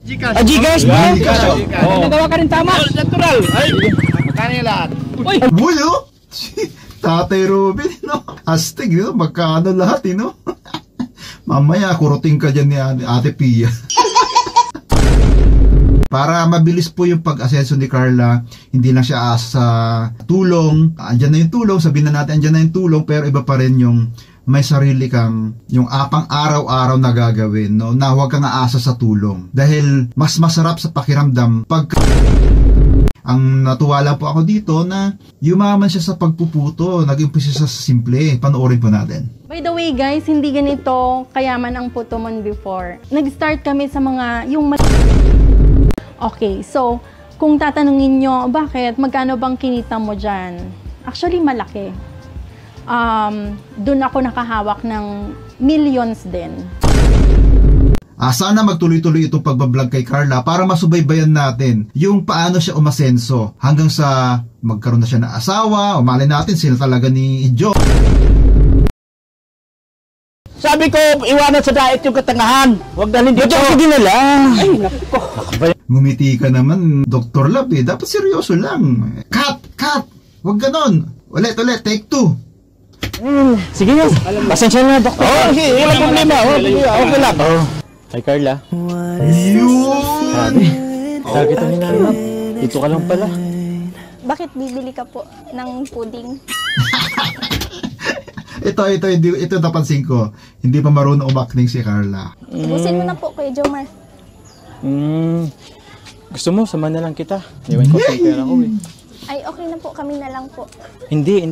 Ah, Gcash ba? Nagawa ka rin tama. Natural. Ay, magkano yung lahat? Uy! Uy, no? Tatay Robin, no? Astig, no? Magkano lahat, no? Mamaya, kuruting ka dyan ni Ate Pia. Para mabilis po yung pag-asenso ni Carla, hindi lang siya asa sa tulong. Andyan na yung tulong, sabihin na natin andyan na yung tulong, pero iba pa rin yung may sarili kang, yung apang araw-araw na gagawin, no? Na huwag kang aasa sa tulong. Dahil mas masarap sa pakiramdam pag... Ang natuwa lang po ako dito na yumaman siya sa pagpuputo, nag-umpisa siya sa simple. Panoorin po natin. By the way guys, hindi ganito kayaman ang putomon before. Nag-start kami sa mga yung okay, so kung tatanungin nyo, bakit? Magkano bang kinita mo dyan? Actually, malaki. Doon ako nakahawak ng millions din. Sana magtuloy-tuloy itong pagbablog kay Carla para masubaybayan natin yung paano siya umasenso hanggang sa magkaroon na siya ng asawa. Umalay natin sila talaga ni Jo. Sabi ko, iwanan sa diet yung katangahan. Huwag dalhin dito. Sige na lang. Ay, naku. Ngumiti ka naman, Dr. Lab eh. Dapat seryoso lang. Cut! Huwag ganon. Ulit, take 2. Sige na. Pasensya na, doktor. Oo, sige. Walang problema. Okay lang. Hi, Carla. Yun! Sabi, kita hinanap. Dito ka lang pala. Bakit bibili ka po ng pudding? Ito napansin ko. Hindi pa marunong umakning si Carla. Ubusin mo na po, Kuya Jomar. Gusto mo, sama na lang kita. Iwan ko sa pera ko eh. Ay, okay na po. Kami na lang po. Hindi.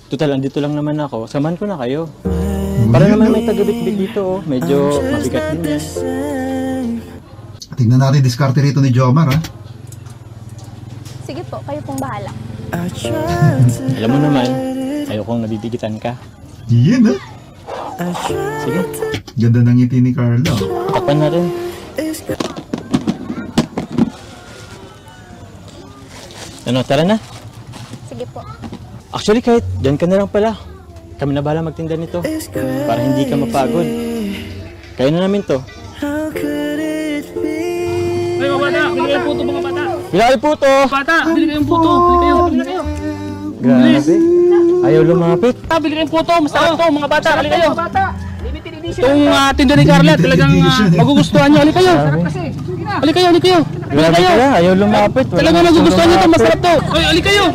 Total, andito lang naman ako. Samahan ko na kayo. Para naman may tagabit-bit dito, oh. Medyo mabigat din yan. Tingnan natin diskarte rito ni Jomar, ha? Sige po, kayo pong bahala. Alam mo naman, ayokong nabibigitan ka. Yan, ha? Sige. Ganda ng ngiti ni Carla. Tapan na rin. Ano, tara na. Sige po. Actually, kahit dyan ka na lang pala. Kami na bahala magtinda nito. Para hindi ka mapagod. Kaya na namin to. Ay, mga bata! Bili kayong puto, mga bata! Bila kayo puto! Bata! Bili kayong puto! Bili kayo! Grabe. Ayaw lumapit. Bili kayong puto! Masarap to, mga bata! Bili kayo! Itong tinda ni Carla, talagang magugustuhan nyo. Bili kayo! Bili kayo! Grabe ka na, ayaw lumapit. Talagang magugustuhan nyo ito, masarap to! Ay, bili kayo!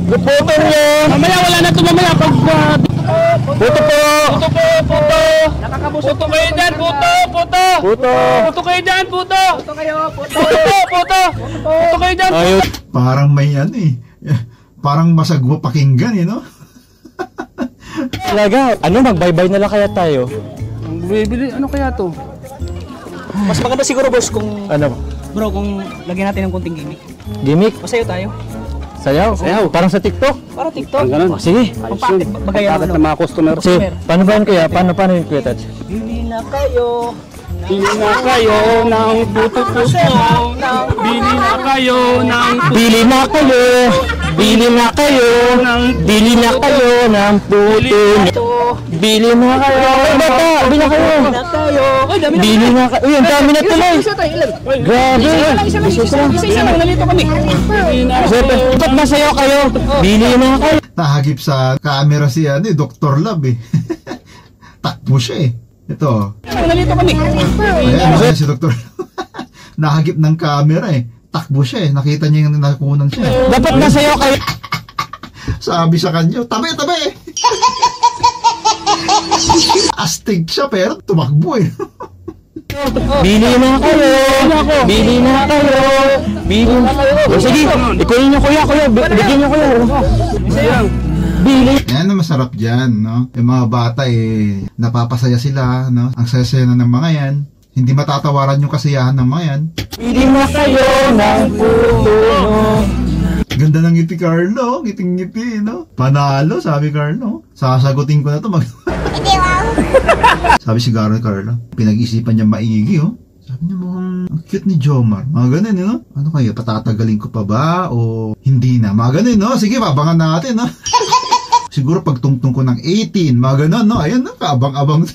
Puto nyo! Mamaya wala na ito mamaya pag... Puto po! Puto! Puto kayo dyan! Puto kayo dyan! Puto kayo dyan! Ayaw. Parang may parang masagwa pakinggan, no? Talaga, magbaybay na lang kaya tayo? Bili, ano kaya to? Mas maganda siguro, boss, kung... Ano? Bro, kung lagyan natin ng konting gimmick. Gimmick? Masayo tayo. Sayaw? Parang sa TikTok? Para TikTok. Oh, sige. Bagay ng mga customer. Sige, paano ba yun kuya? Paano yun kuya, Taj? Bili na kayo ng puto-puto. Bili na kayo ng Bili na kayo ng puto. Bili na kayo. Bata, bili na kayo. Bili na kayo. Uy, ang dami na tuloy. Grabe. Isa lang, nalito kami. Ba't masayaw kayo? Bili na kayo. Nahagip sa camera si Dr. Lab, eh. Takbo siya, eh. Ito. Nalito kami. Ayan, si Dr. Nahagip ng camera, eh. Takbo siya, eh. Nakita niya yung nakunan siya. Dapat masayaw kayo. Sabi sa kanya, tabi! Astig siya, pero tumakbo, eh. Bili na kayo. Sige, ikunin nyo kuya. Bigyan nyo kuya. Bili. Yan ang masarap dyan, no? Yung mga bata, napapasaya sila, no? Ang saya-saya na ng mga yan. Hindi matatawaran yung kasiyahan ng mga yan. Bili na kayo ng puto. Ganda ng ngiti, Carlo. Ngiting-ngiti, no? Panalo, sabi Carlo. Sasagutin ko na to. Sabi siguro ni Carlo. Pinag-isipan niya maigi, oh. Sabi niya mukhang ang cute ni Jomar. Mga ganun, no? Ano kaya, patatagalin ko pa ba? O hindi na? Mga ganun, no? Sige, babangan natin, no? Siguro pagtungtong ko ng 18, mga ganun, no? Ayan, no? Kaabang-abang.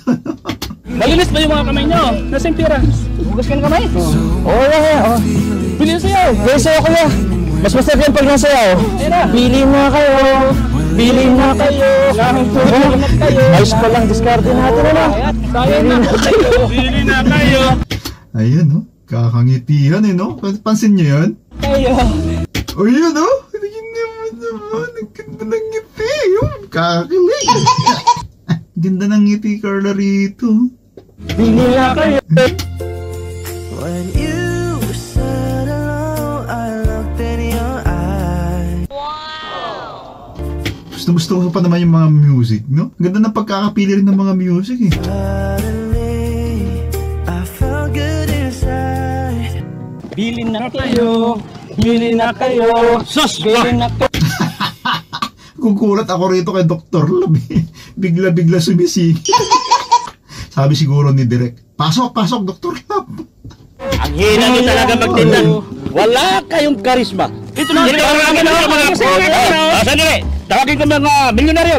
Malinis ba yung mga kamay nyo? Nasaan tira? Bugas ka ng kamay. Oo, oh. Bili sa'yo. Bili sa'yo, kuya. Mas masarap yan pag nasayaw. Bili na kayo. Bili na kayo. Ayos pa lang, discard natin na. Bili na kayo. Ayan, no? Kakangitihan, no? Pansin nyo yan? Kayo. O yun, no? Tingin naman. Ang ganda ng ngiti. Kakakilig. Ganda ng ngiti, Carla, rito. Bili na kayo. When you sat alone, I looked in your eyes. Gusto ko pa naman yung mga music, no? Ganda ng pagkakapili rin ng mga music, eh. Suddenly, I felt good inside. Bili na kayo. Bili na kayo. Sus! Bili na kayo. Kukulat ako rito kay Dr. Lab, eh. Bigla-bigla sumisig. Sabi siguro ni Direk, pasok, Dr. Lab. Ang hina nyo talaga magtinda. Wala kayong karisma. Ito na. Tawagin ko mga sandali. Tawagin ko mga milyonaryo,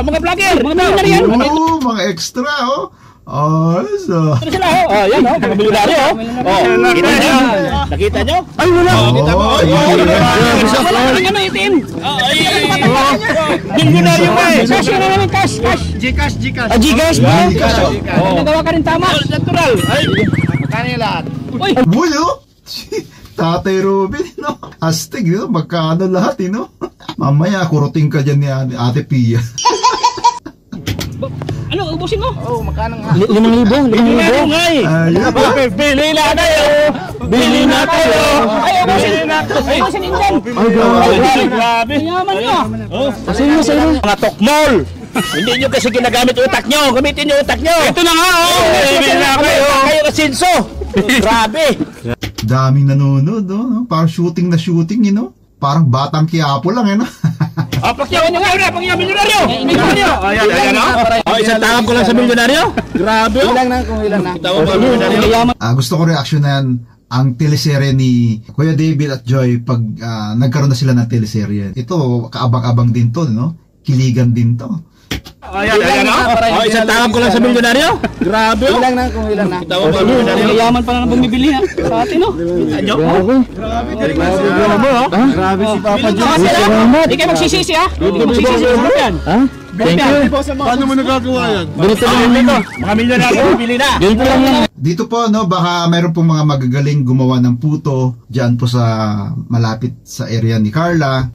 mga vlogger, mga milyonaryo. Oo, mga extra, oh. Oh, so. Ito sila, oh. Yan, oh. Mga milyonaryo, oh. Kita nyo? Nakita nyo? Ay, wala. Kita mo? Wala ka nga maitin. Milyonaryo ka eh. Cash na namin, cash. Gcash. Gcash, oh. Nagawa ka rin tama. Natural. Ay. Uy, oh. Tatay Robin, no? Astig, no? Magkano lahat, no? Mamaya, kuruting ka dyan ni Ate Pia. Ano, ubusin mo? Oh, magkano nga? 5,000. Ayun, Bili na kayo. Bili na kayo. Ay, ubusin din dyan. Grabe. Yaman nyo. Sa'yo. Mga tokmol. Hindi nyo kasi ginagamit utak nyo. Gamitin nyo utak nyo. Ito na nga, oh. Bili na kayo. Kayo kasinso. Grabe. daming nanonood, no? Parang shooting, you know? Parang batang Quiapo lang, no? Pakyawan nyo nga, pakyawan milyonaryo! Milyonaryo! Ayan, no? Isang tawag ko lang sa milyonaryo? Grabe! Ilang na, kung ilang na. Tawag ko milyonaryo. Gusto ko reaksyonan ang teleserye ni Kuya David at Joy pag nagkaroon na sila ng teleserye. Ito, kaabang-abang din to, no? Kiligan din to. Ayan, no? Isang tawag ko lang sa milyonaryo? Grabe! Ilang na, kung ilang na. Tawag ko milyonaryo. Yaman pa lang bumibili ha. Sa atin, no? Grabe si Papa John. Hindi kayo magsisisi ha. Hindi kayo magsisisi sa group yan. Thank you. Paano mo nagagawa yan? Ganito lang ito. Mga milyonaryo, bili na! Ganito lang yan. Dito po, no, baka mayroon pong mga magagaling gumawa ng puto dyan po sa malapit sa area ni Carla.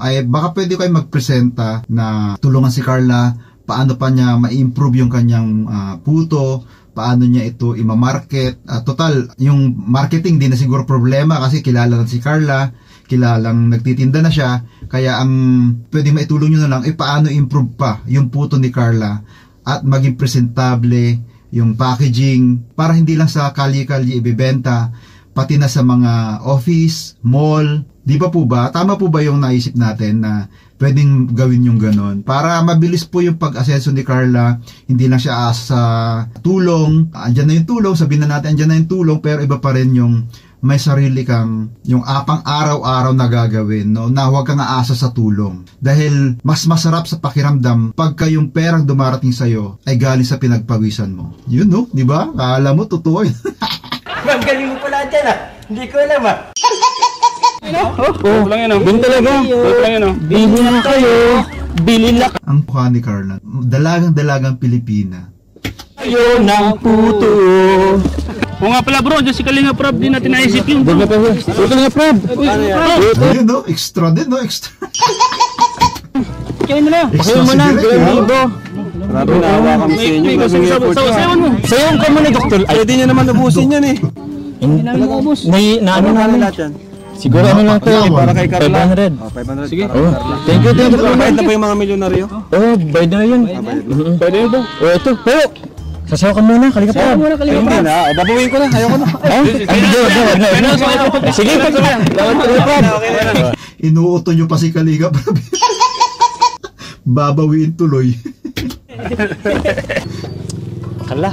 Ay baka pwede kayo magpresenta na tulungan si Carla paano pa niya ma-improve yung kanyang puto, paano niya ito ima-market. Total, yung marketing din na siguro problema kasi kilala na si Carla, kilalang nagtitinda na siya, kaya ang pwede maitulong nyo na lang, paano improve pa yung puto ni Carla at maging presentable yung packaging para hindi lang sa kalye-kalye ibebenta, pati na sa mga office, mall. Di ba po ba? Tama po ba yung naisip natin na pwedeng gawin yung ganon? Para mabilis po yung pag-asenso ni Carla, hindi lang siya aasa sa tulong. Andyan na yung tulong, sabihin na natin andyan na yung tulong, pero iba pa rin yung may sarili kang, yung apang araw-araw na gagawin, no? Na huwag kang aasa sa tulong. Dahil mas masarap sa pakiramdam pagka yung perang dumarating sa'yo ay galing sa pinagpawisan mo. Yun, no? Di ba? Kala mo, totoo yun. Ma'am, galing mo pala dyan ah. Hindi ko alam ah. Huwag lang yun, oh. Ganito talaga. Huwag lang yun, oh. Bili na kayo. Bili na Ang mukha ni Carla, dalagang Pilipina. kayo ng puto. Oo nga pala bro, dyan si Kalinga Prab, di natin naisip yun bro. Ito nga, Prab. Ayun, no? Extra din, no? Extra. Kaya mo na yun. Extra Pakiyo mo na, si Direk, no? Libo. Grabe na hawa kami sa inyo. Grabe ng effort nyo. Sawan mo. Sayaw ka muna, Doktor. Ay, Pwede nyo naman ubusin yan eh. Hindi namin maubos. naano namin. lahat yan? Siguro ano lang to, Para kay Carla. 500. Oh, 500 Sige. para kay Carla. Thank you. Bayad na po yung mga milyonaryo? Oh, bayad na yun. Pwede yun bro. Oh, ito. Oh, sasayaw ka muna, kalika pa. Hindi na. Babawiin ko na. Ayoko na. Sige, Inuuto nyo pa si Kalinga Prab. Babawiin tuloy. Kala.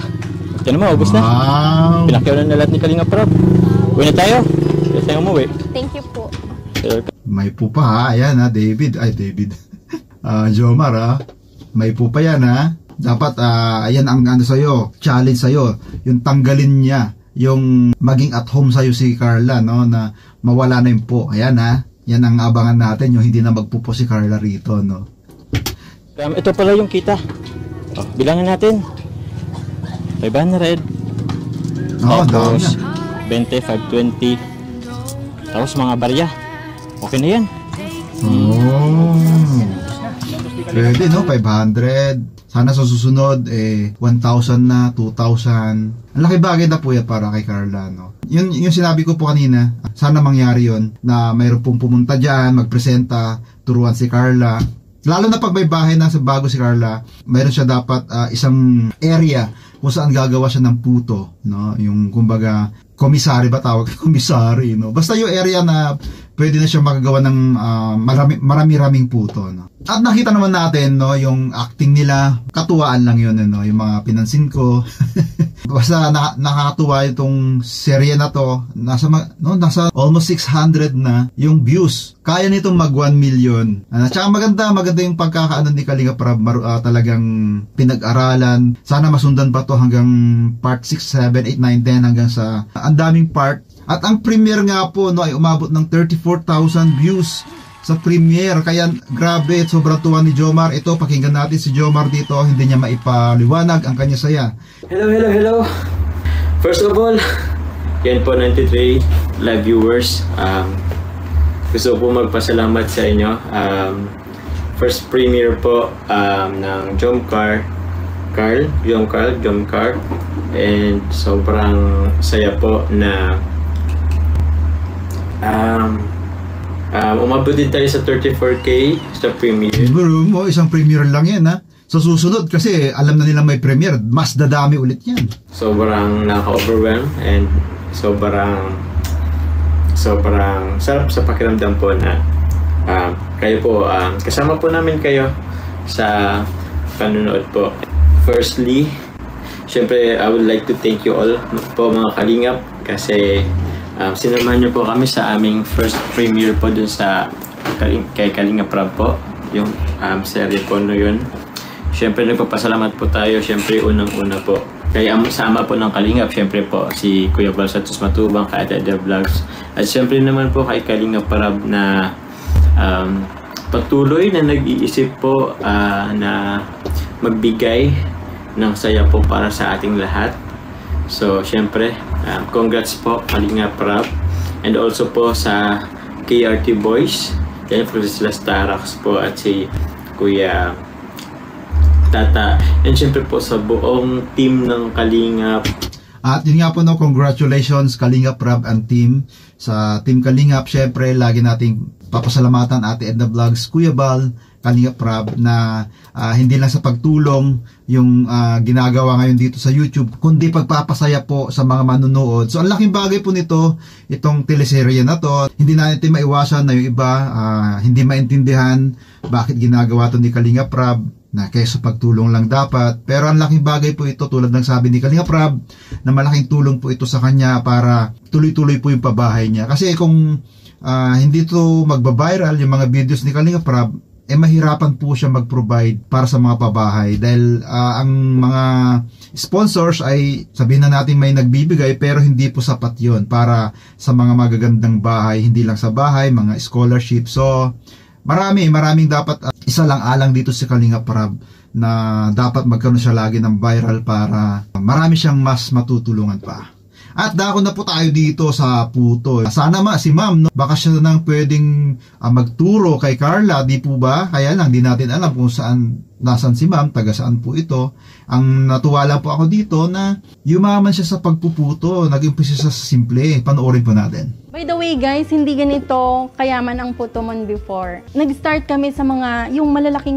Yan naman, ubos na. Wow. Pinakyaw na lahat ni Kalinga Prab. Uwi na tayo. Kaya tayo umuwi. Thank you po. May pupa ha. Ayan ha, David. Jomar ha. May pupa yan ha. Dapat, ayan ang ano sa'yo, challenge sa'yo. Yung tanggalin niya yung maging at home sa'yo si Carla, no, na mawala na yung po. Ayan ha, yan ang abangan natin, yung hindi na magpupo si Carla rito, no. Ito pala yung kita. Oh, bilangin natin. 500. Oo, dami Tapos, na. 20, 520. Tapos mga barya. Okay na yan. Oh. Pwede, no? 500. Sana sa susunod, 1,000 na, 2,000. Ang laki bagay na po yan para kay Carla, no? Yung sinabi ko po kanina, sana mangyari yon na mayroon pong pumunta dyan, magpresenta, turuan si Carla. Lalo na pag may bahay na sa bago si Carla, mayroon siya dapat isang area kung saan gagawa siya ng puto, no? Yung kumbaga komisari ba tawag? Komisari, no? Basta yung area na pwede na siya magagawa ng marami-raming puto, no? At nakita naman natin, no, yung acting nila, katuwaan lang yun, no? Yung mga pinansin ko. Basta nakakatuwa itong serye na to. Nasa almost 600 na yung views. Kaya nitong mag 1 million. Tsaka maganda yung pagkakaano ni Kalinga Prab, talagang pinag-aralan. Sana masundan pa to hanggang part 6, 7, 8, 9, 10 hanggang sa ang daming part. At ang premiere nga po, no, ay umabot ng 34,000 views sa premiere. Kaya grabe, sobrang tuwa ni Jomar. Ito, pakinggan natin si Jomar dito. Hindi niya maipaliwanag ang kanya saya. Hello. First of all, yan po 93 live viewers. Gusto po magpasalamat sa inyo. First premiere po ng Jomcar. And sobrang saya po na umabot din tayo sa 34K sa premiere. Bro mo, isang premiere lang yan, ha? Sa susunod, kasi alam na nila may premiere, mas dadami ulit yan. Sobrang nakaka-overwhelm and sobrang sarap sa pakiramdam po na kayo po, kasama po namin kayo sa panonood po. Firstly, syempre I would like to thank you all po mga kalingap kasi sinamahan niyo po kami sa aming first premiere po dun sa kay Kalinga Prab po, yung serye po no yun. Syempre nagpapasalamat po tayo, syempre unang-una po kay sama po ng Kalingap, syempre po si Kuya Val Santos Matubang, kay Ate Ede Vlogs, at syempre naman po kay Kalinga Prab na patuloy na nag-iisip po na magbigay ng saya po para sa ating lahat. So syempre congrats po Kalinga Prab, and also po sa KRT Boys, yan po sila Starax po at si Kuya Tata, and syempre po sa buong team ng Kalingap. At yun nga po, no, congratulations Kalinga Prab and team. Sa team Kalingap, syempre lagi nating papasalamatan Ate Edna Vlogs, Kuya Bal, Kalinga Prab na hindi lang sa pagtulong yung ginagawa ngayon dito sa YouTube, kundi pagpapasaya po sa mga manunood. So ang laking bagay po nito, itong teleserye na to. Hindi natin maiwasan na yung iba hindi maintindihan bakit ginagawa to ni Kalinga Prab, na kaysa pagtulong lang dapat. Pero ang laking bagay po ito, tulad ng sabi ni Kalinga Prab, na malaking tulong po ito sa kanya para tuloy-tuloy po yung pabahay niya. Kasi kung hindi to magbabiral yung mga videos ni Kalinga Prab, mahirapan po siya mag-provide para sa mga pabahay. Dahil ang mga sponsors ay sabihin na natin may nagbibigay, pero hindi po sapat yon para sa mga magagandang bahay, hindi lang sa bahay, mga scholarship. So maraming dapat isa lang alang dito si Kalinga Prab na dapat magkaroon siya lagi ng viral para marami siyang mas matutulungan pa. At dako na po tayo dito sa puto. Sana si ma'am, no, baka siya nang pwedeng magturo kay Carla, di po ba? Kaya lang, di natin alam kung nasan si ma'am, taga saan po ito. Ang natuwa lang po ako dito na yumaman siya sa pagpuputo, nag-umpisa siya sa simple. Panoorin po natin. By the way guys, hindi ganito kayaman ang Putomon before. Nag-start kami sa mga, yung malalaking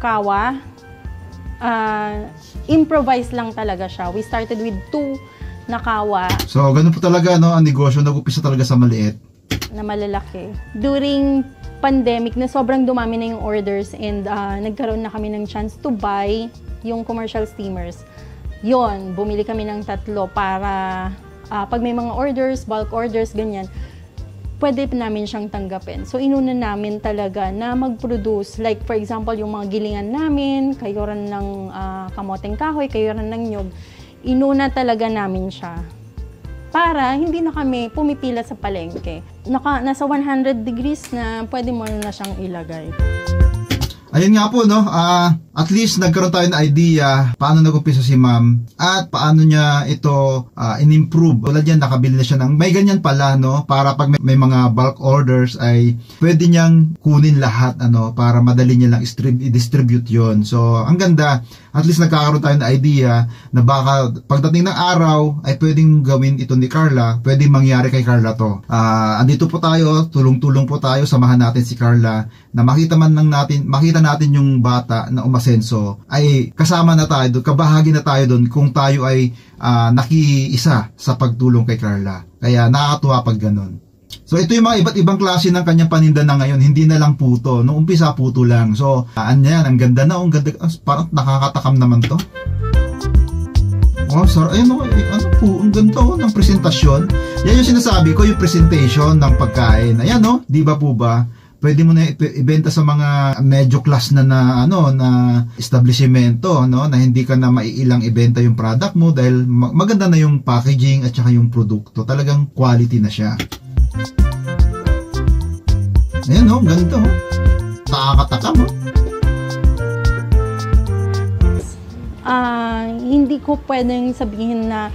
kawa, improvise lang talaga siya. We started with 2 na kawa. So, ganun po talaga, no, ang negosyo, nag-upisa talaga sa maliit. Na malalaki. During pandemic, na sobrang dumami na yung orders and nagkaroon na kami ng chance to buy yung commercial steamers. Yon, bumili kami ng 3 para pag may mga orders, bulk orders, ganyan, pwede namin siyang tanggapin. So, inuna namin talaga na mag-produce. Like, for example, yung mga gilingan namin, kayuran ng kamoteng kahoy, kayuran ng nyog, inuna talaga namin siya. para hindi na kami pumipila sa palengke. Nasa 100 degrees na pwede mo na siyang ilagay. Ayun nga po, no, at least nagkaroon tayo ng idea paano nag-umpisa si ma'am at paano niya ito in-improve. Wala dyan, nakabili na siya ng may ganyan pala, no, para pag may mga bulk orders ay pwede niyang kunin lahat, ano, para madali niya lang i-distribute yon. So, ang ganda, at least nagkakaroon tayo ng idea na baka pagdating ng araw ay pwedeng gawin ito ni Carla, pwedeng mangyari kay Carla to. Andito po tayo, tulong-tulong po tayo, samahan natin si Carla na makita natin yung bata na umasenso, ay kasama na tayo doon, kabahagi na tayo doon kung tayo ay nakiisa sa pagtulong kay Carla. Kaya nakakatuwa pag ganun. So ito yung mga iba't ibang klase ng kanyang paninda na ngayon, hindi na lang puto. Noong umpisa puto lang. So yan, ang ganda na, ang ganda, parang nakakatakam naman to. Oh, sorry, ano po, ang ganda ng presentasyon. Yan yung sinasabi ko, yung presentation ng pagkain. Ayan, no, di ba po ba? Pwede mo na ibenta sa mga medyo class na establishmento, no, na hindi ka na maiilang ibenta yung product mo dahil maganda na yung packaging at saka yung produkto. Talagang quality na siya. Ayan, no, ganda, oh. Nakakatakam, oh. Hindi ko pwedeng sabihin na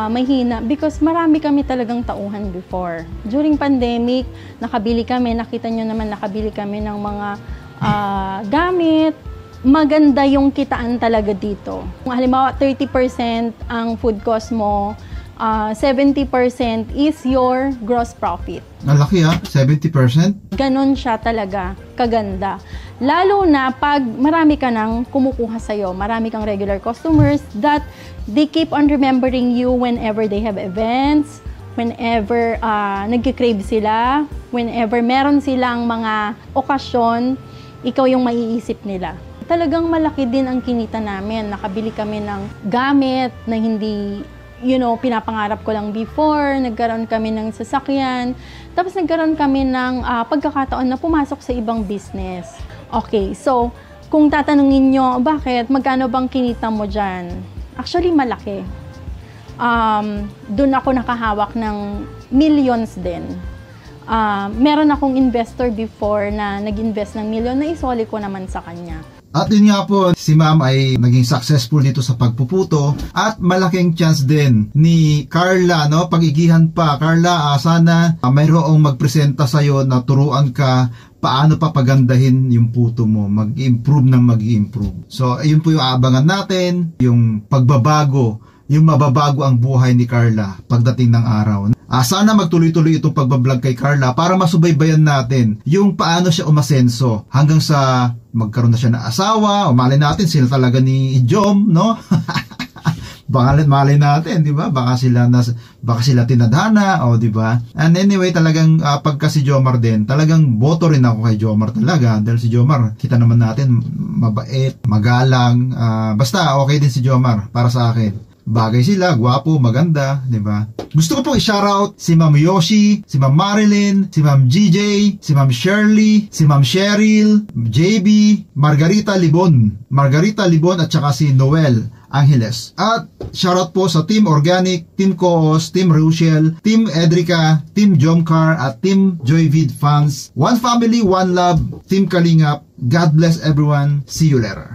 mahina because marami kami talagang tauhan before. During pandemic, nakita nyo naman, nakabili kami ng mga gamit. Maganda yung kitaan talaga dito. Kung halimbawa 30% ang food cost mo, 70% is your gross profit. Malaki, 70%? Ganon siya talaga, kaganda. Lalo na pag marami ka nang kumukuha sa'yo, marami kang regular customers that they keep on remembering you whenever they have events, whenever nagkikrave sila, whenever meron silang mga okasyon, ikaw yung maiisip nila. Talagang malaki din ang kinita namin. Nakabili kami ng gamit na hindi pinapangarap ko lang before, nagkaroon kami ng sasakyan, tapos nagkaroon kami ng pagkakataon na pumasok sa ibang business. Okay, so, kung tatanungin nyo, bakit? Magkano bang kinita mo dyan? Actually, malaki. Doon ako nakahawak ng millions din. Meron akong investor before na nag-invest ng million na isoli ko naman sa kanya. At yun nga po, si ma'am ay naging successful dito sa pagpuputo at malaking chance din ni Carla, no? Pag-igihan pa, Carla, sana mayroong magpresenta sa'yo na turuan ka paano pa pagandahin yung puto mo, mag-improve ng mag-improve. So, ayun po yung aabangan natin, yung pagbabago, yung mababago ang buhay ni Carla pagdating ng araw. Sana magtuloy-tuloy itong pagbablog kay Carla para masubaybayan natin yung paano siya umasenso hanggang sa magkaroon na siya ng asawa. O malay natin sila talaga ni Jom, no? Malay natin, di ba? Baka sila tinadhana, o di ba? And anyway, talagang pagka si Jomar din, talagang boto rin ako kay Jomar talaga. Dahil si Jomar, kita naman natin, mabait, magalang, basta okay din si Jomar para sa akin. Bagay sila, gwapo, maganda, di ba? Gusto ko pong i-shoutout si Ma'am Yoshi, si Ma'am Marilyn, si Ma'am GJ, si Ma'am Shirley, si Ma'am Cheryl, JB, Margarita Libon at saka si Noel Angeles. At shoutout po sa Team Organic, Team Coos, Team Rochelle, Team Edrica, Team Jomcar at Team Joyvid fans. One family, one love, Team Kalingap. God bless everyone. See you later.